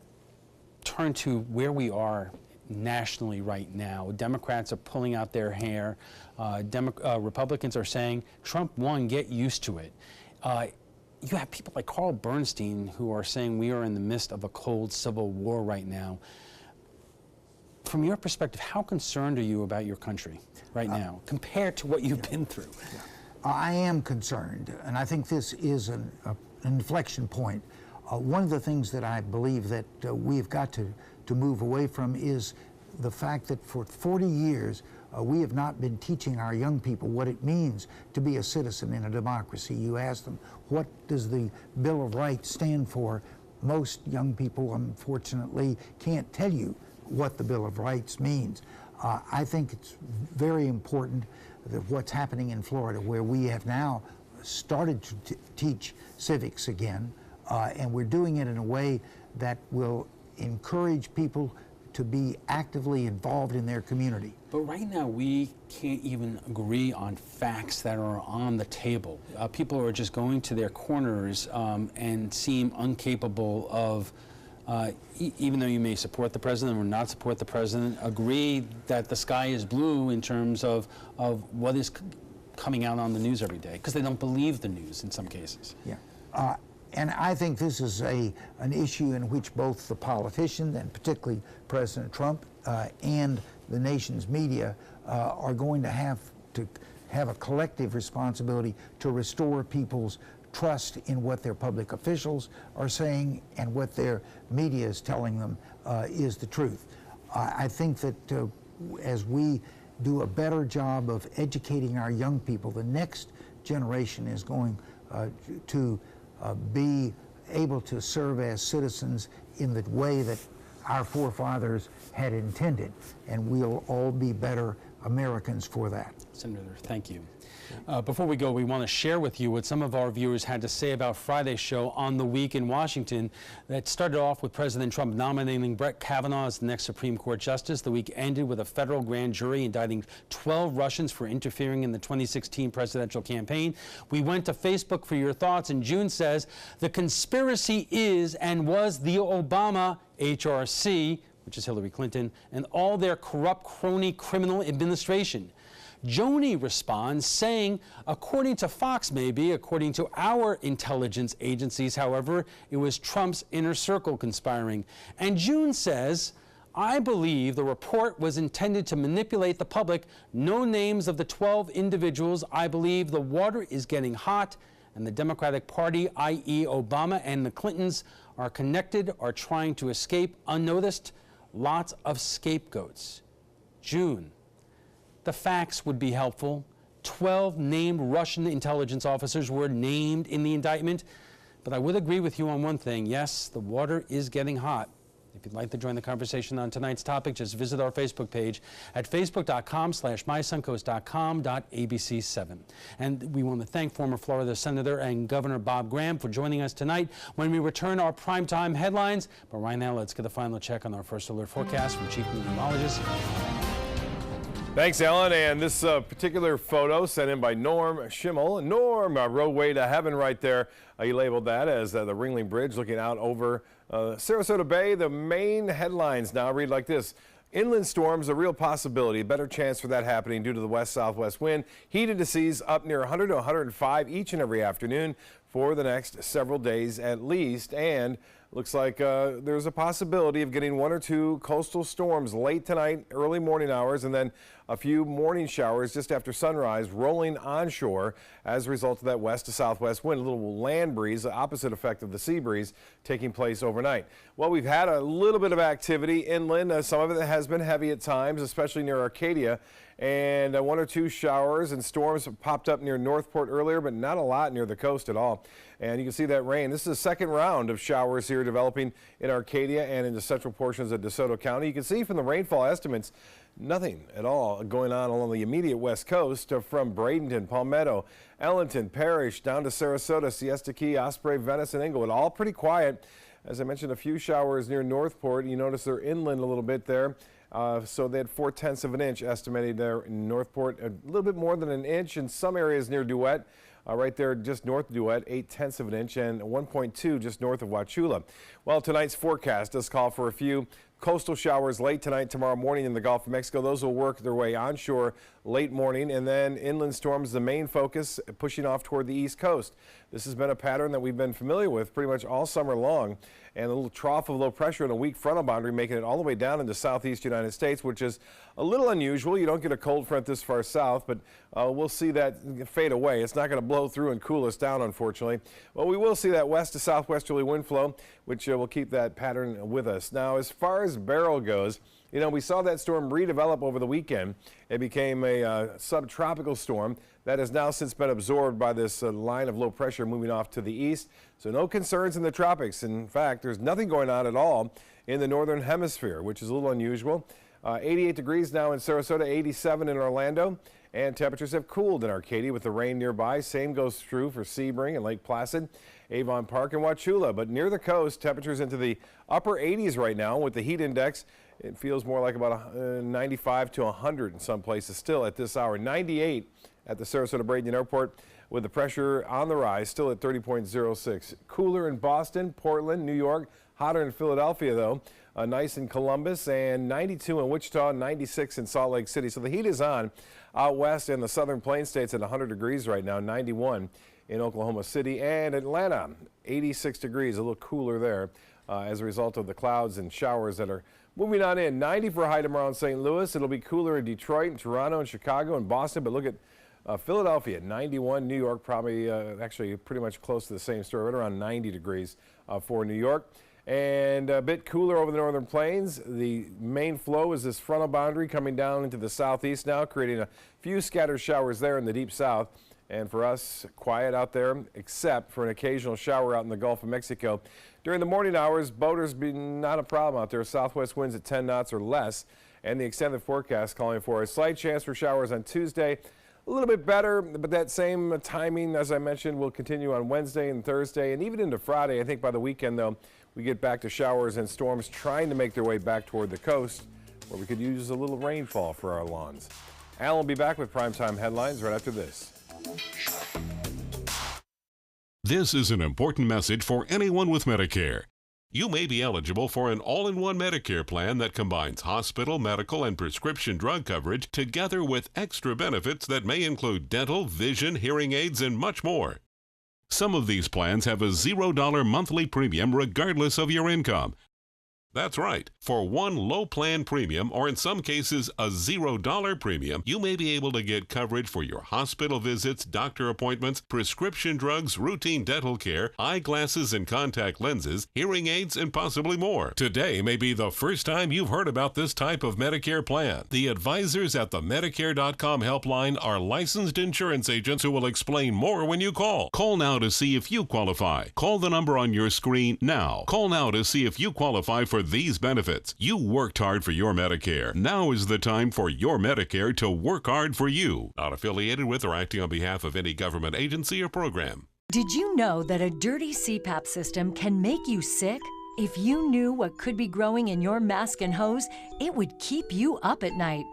turn to where we are nationally right now. Democrats are pulling out their hair. Republicans are saying, Trump won, get used to it. You have people like Carl Bernstein who are saying we are in the midst of a cold civil war right now. From your perspective, how concerned are you about your country right now compared to what you've been through? Yeah. I am concerned, and I think this is an inflection point. One of the things that I believe that we've got to move away from is the fact that for 40 years, we have not been teaching our young people what it means to be a citizen in a democracy. You ask them, what does the Bill of Rights stand for? Most young people, unfortunately, can't tell you what the Bill of Rights means. I think it's very important that what's happening in Florida, where we have now started to teach civics again, and we're doing it in a way that will encourage people to be actively involved in their community. But right now, we can't even agree on facts that are on the table. People are just going to their corners and seem incapable of, even though you may support the president or not support the president, agree that the sky is blue in terms of what is coming out on the news every day, because they don't believe the news in some cases. Yeah. And I think this is an issue in which both the politicians, and particularly President Trump, and the nation's media are going to have a collective responsibility to restore people's trust in what their public officials are saying and what their media is telling them is the truth. I think that as we do a better job of educating our young people, the next generation is going to be able to serve as citizens in the way that our forefathers had intended, and we'll all be better Americans for that. Senator, thank you. Before we go, we want to share with you what some of our viewers had to say about Friday's show On the Week in Washington that started off with President Trump nominating Brett Kavanaugh as the next Supreme Court justice. The week ended with a federal grand jury indicting 12 Russians for interfering in the 2016 presidential campaign. We went to Facebook for your thoughts, and June says the conspiracy is and was the Obama HRC, which is Hillary Clinton, and all their corrupt crony criminal administration. Joni responds saying, according to Fox maybe, according to our intelligence agencies, however, it was Trump's inner circle conspiring. And June says, I believe the report was intended to manipulate the public. No names of the 12 individuals. I believe the water is getting hot and the Democratic Party, i.e. Obama and the Clintons, are connected, are trying to escape unnoticed. Lots of scapegoats. June. The facts would be helpful. 12 named Russian intelligence officers were named in the indictment. But I would agree with you on one thing. Yes, the water is getting hot. If you'd like to join the conversation on tonight's topic, just visit our Facebook page at facebook.com/mysuncoast.com.abc7. And we want to thank former Florida Senator and Governor Bob Graham for joining us tonight. When we return, our primetime headlines. But right now, let's get a final check on our first alert forecast from Chief Meteorologist. Thanks, Alan. And this particular photo sent in by Norm Schimmel. Norm, roadway to heaven right there. He labeled that as the Ringling Bridge looking out over Sarasota Bay. The main headlines now read like this. Inland storms, a real possibility, a better chance for that happening due to the west-southwest wind. Heated to seas up near 100 to 105 each and every afternoon for the next several days at least. And looks like there's a possibility of getting one or two coastal storms late tonight, early morning hours, and then a few morning showers just after sunrise rolling onshore as a result of that west to southwest wind. A little land breeze, the opposite effect of the sea breeze, taking place overnight. Well, we've had a little bit of activity inland. Some of it has been heavy at times, especially near Arcadia. And one or two showers and storms popped up near Northport earlier, but not a lot near the coast at all. And you can see that rain. This is the second round of showers here developing in Arcadia and in the central portions of DeSoto County. You can see from the rainfall estimates, nothing at all going on along the immediate west coast from Bradenton, Palmetto, Ellenton, Parrish, down to Sarasota, Siesta Key, Osprey, Venice, and Inglewood. All pretty quiet. As I mentioned, a few showers near Northport. You notice they're inland a little bit there. So they had 0.4 of an inch estimated there in Northport, a little bit more than an inch in some areas near Duet. Right there just north of Duet, 0.8 of an inch, and 1.2 just north of Wauchula. Well, tonight's forecast does call for a few coastal showers late tonight, tomorrow morning in the Gulf of Mexico. Those will work their way onshore late morning, and then inland storms, the main focus, pushing off toward the east coast. This has been a pattern that we've been familiar with pretty much all summer long, and a little trough of low pressure and a weak frontal boundary making it all the way down into southeast United States, which is a little unusual. You don't get a cold front this far south, but we'll see that fade away. It's not going to blow through and cool us down, unfortunately. Well, we will see that west to southwesterly wind flow, which will keep that pattern with us. Now, as far as Beryl goes, you know, we saw that storm redevelop over the weekend. It became a subtropical storm that has now since been absorbed by this line of low pressure moving off to the east. So no concerns in the tropics. In fact, there's nothing going on at all in the northern hemisphere, which is a little unusual. 88 degrees now in Sarasota, 87 in Orlando, and temperatures have cooled in Arcadia with the rain nearby. Same goes true for Sebring and Lake Placid, Avon Park, and Wauchula. But near the coast, temperatures into the upper 80s right now with the heat index. It feels more like about 95 to 100 in some places still at this hour. 98 at the Sarasota-Bradenton Airport with the pressure on the rise, still at 30.06. Cooler in Boston, Portland, New York. Hotter in Philadelphia, though. Nice in Columbus, and 92 in Wichita, 96 in Salt Lake City. So the heat is on out west in the southern plain states at 100 degrees right now, 91 in Oklahoma City, and Atlanta, 86 degrees, a little cooler there as a result of the clouds and showers that are moving on in. 90 for a high tomorrow in St. Louis. It'll be cooler in Detroit and Toronto and Chicago and Boston, but look at Philadelphia, 91. New York, probably actually pretty much close to the same story, right around 90 degrees for New York. And a bit cooler over the northern plains. The main flow is this frontal boundary coming down into the southeast now, creating a few scattered showers there in the deep south. And for us, quiet out there, except for an occasional shower out in the Gulf of Mexico. During the morning hours, boaters be not a problem out there. Southwest winds at 10 knots or less. and the extended forecast calling for a slight chance for showers on Tuesday. A little bit better, but that same timing, as I mentioned, will continue on Wednesday and Thursday and even into Friday. I think by the weekend, though, we get back to showers and storms trying to make their way back toward the coast, where we could use a little rainfall for our lawns. Alan will be back with primetime headlines right after this. This is an important message for anyone with Medicare. You may be eligible for an all-in-one Medicare plan that combines hospital, medical, and prescription drug coverage together with extra benefits that may include dental, vision, hearing aids, and much more. Some of these plans have a $0 monthly premium regardless of your income. That's right. For one low plan premium, or in some cases a $0 premium, you may be able to get coverage for your hospital visits, doctor appointments, prescription drugs, routine dental care, eyeglasses and contact lenses, hearing aids, and possibly more. Today may be the first time you've heard about this type of Medicare plan. The advisors at the Medicare.com helpline are licensed insurance agents who will explain more when you call. Call now to see if you qualify. Call the number on your screen now. Call now to see if you qualify for these benefits. You worked hard for your Medicare. Now is the time for your Medicare to work hard for you. Not affiliated with or acting on behalf of any government agency or program. Did you know that a dirty CPAP system can make you sick? If you knew what could be growing in your mask and hose, it would keep you up at night.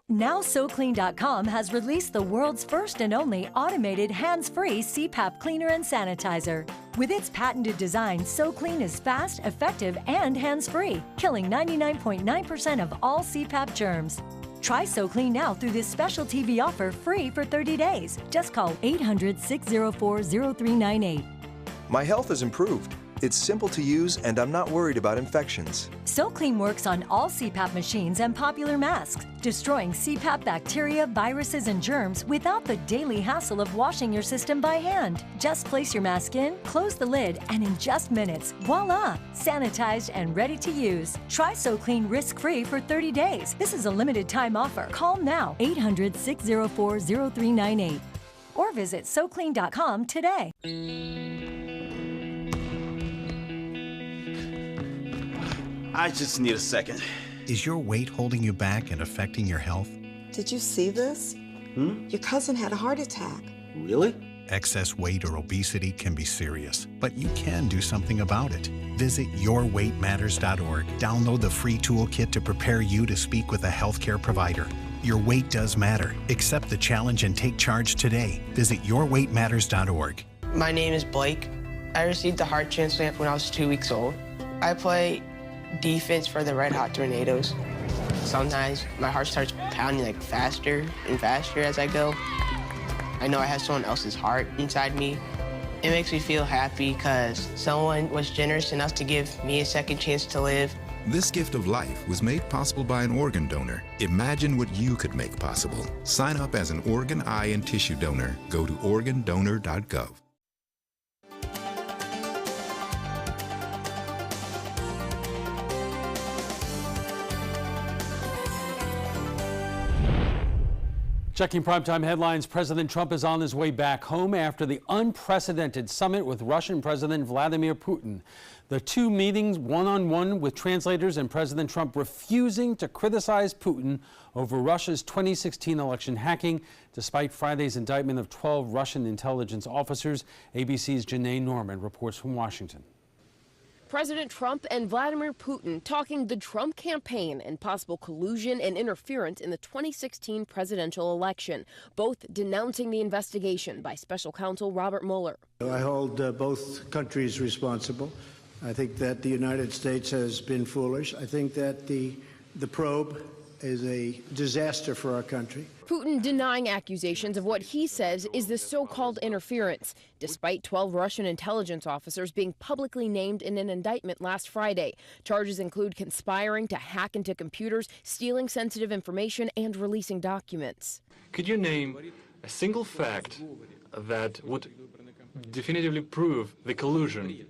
Now SoClean.com has released the world's first and only automated hands-free CPAP cleaner and sanitizer. With its patented design, SoClean is fast, effective, and hands-free, killing 99.9% of all CPAP germs. Try SoClean now through this special TV offer free for 30 days. Just call 800-604-0398. My health has improved. It's simple to use, and I'm not worried about infections. SoClean works on all CPAP machines and popular masks, destroying CPAP bacteria, viruses, and germs without the daily hassle of washing your system by hand. Just place your mask in, close the lid, and in just minutes, voila! Sanitized and ready to use. Try SoClean risk-free for 30 days. This is a limited time offer. Call now, 800-604-0398. Or visit SoClean.com today. I just need a second. Is your weight holding you back and affecting your health? Did you see this? Your cousin had a heart attack. Really? Excess weight or obesity can be serious, but you can do something about it. Visit yourweightmatters.org. Download the free toolkit to prepare you to speak with a healthcare provider. Your weight does matter. Accept the challenge and take charge today. Visit yourweightmatters.org. My name is Blake. I received a heart transplant when I was 2 weeks old. I play defense for the Red Hot Tornadoes. Sometimes my heart starts pounding like faster and faster as I go. I know I have someone else's heart inside me. It makes me feel happy because someone was generous enough to give me a second chance to live. This gift of life was made possible by an organ donor. Imagine what you could make possible. Sign up as an organ, eye, and tissue donor. Go to organdonor.gov. Checking primetime headlines, President Trump is on his way back home after the unprecedented summit with Russian President Vladimir Putin. The two meetings one-on-one with translators and President Trump refusing to criticize Putin over Russia's 2016 election hacking, despite Friday's indictment of 12 Russian intelligence officers. ABC's Janae Norman reports from Washington. President Trump and Vladimir Putin talking the Trump campaign and possible collusion and interference in the 2016 presidential election, both denouncing the investigation by special counsel Robert Mueller. I hold both countries responsible. I think that the United States has been foolish. I think that the probe is a disaster for our country. Putin denying accusations of what he says is the so-called interference, despite 12 Russian intelligence officers being publicly named in an indictment last Friday. Charges include conspiring to hack into computers, stealing sensitive information, and releasing documents. Could you name a single fact that would definitively prove the collusion?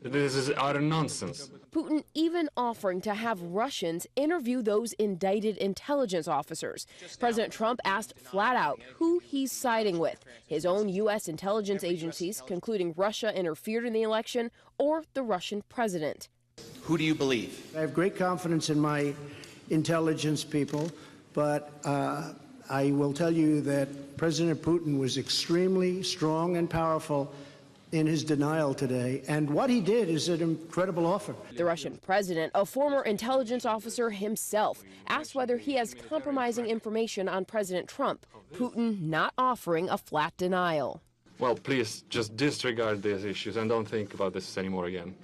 This is utter nonsense. Putin even offering to have Russians interview those indicted intelligence officers. President Trump asked flat out who he's siding with, his own U.S. intelligence agencies concluding Russia interfered in the election or the Russian president. Who do you believe? I have great confidence in my intelligence people, but I will tell you that President Putin was extremely strong and powerful in his denial today, and what he did is an incredible offer. The Russian president, a former intelligence officer himself, asked whether he has compromising information on President Trump, Putin not offering a flat denial. Well, please just disregard these issues and don't think about this anymore again.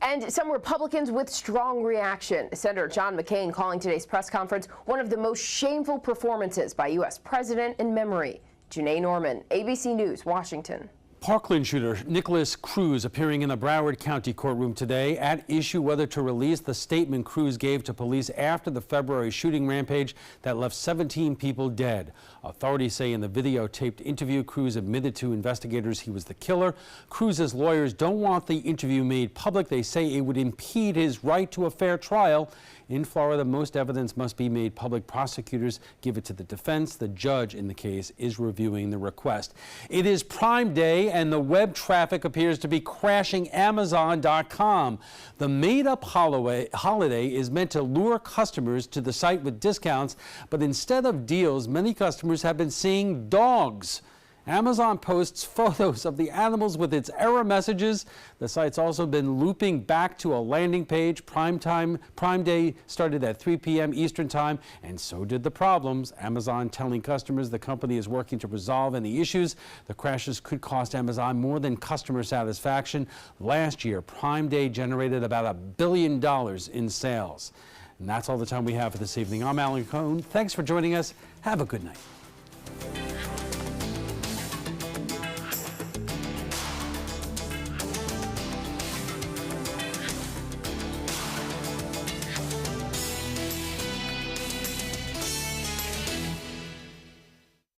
And some Republicans with strong reaction. Senator John McCain calling today's press conference one of the most shameful performances by U.S. president in memory. Janae Norman, ABC News, Washington. Parkland shooter Nicholas Cruz appearing in the Broward County courtroom today. At issue whether to release the statement Cruz gave to police after the February shooting rampage that left 17 people dead. Authorities say in the videotaped interview, Cruz admitted to investigators he was the killer. Cruz's lawyers don't want the interview made public. They say it would impede his right to a fair trial. In Florida, most evidence must be made public. Prosecutors give it to the defense. The judge in the case is reviewing the request. It is Prime Day, and the web traffic appears to be crashing Amazon.com. The made-up holiday is meant to lure customers to the site with discounts, but instead of deals, many customers have been seeing dogs. Amazon posts photos of the animals with its error messages. The site's also been looping back to a landing page. Prime Day started at 3 p.m. Eastern Time, and so did the problems. Amazon telling customers the company is working to resolve any issues. The crashes could cost Amazon more than customer satisfaction. Last year, Prime Day generated about $1 billion in sales. And that's all the time we have for this evening. I'm Alan Cohn. Thanks for joining us. Have a good night.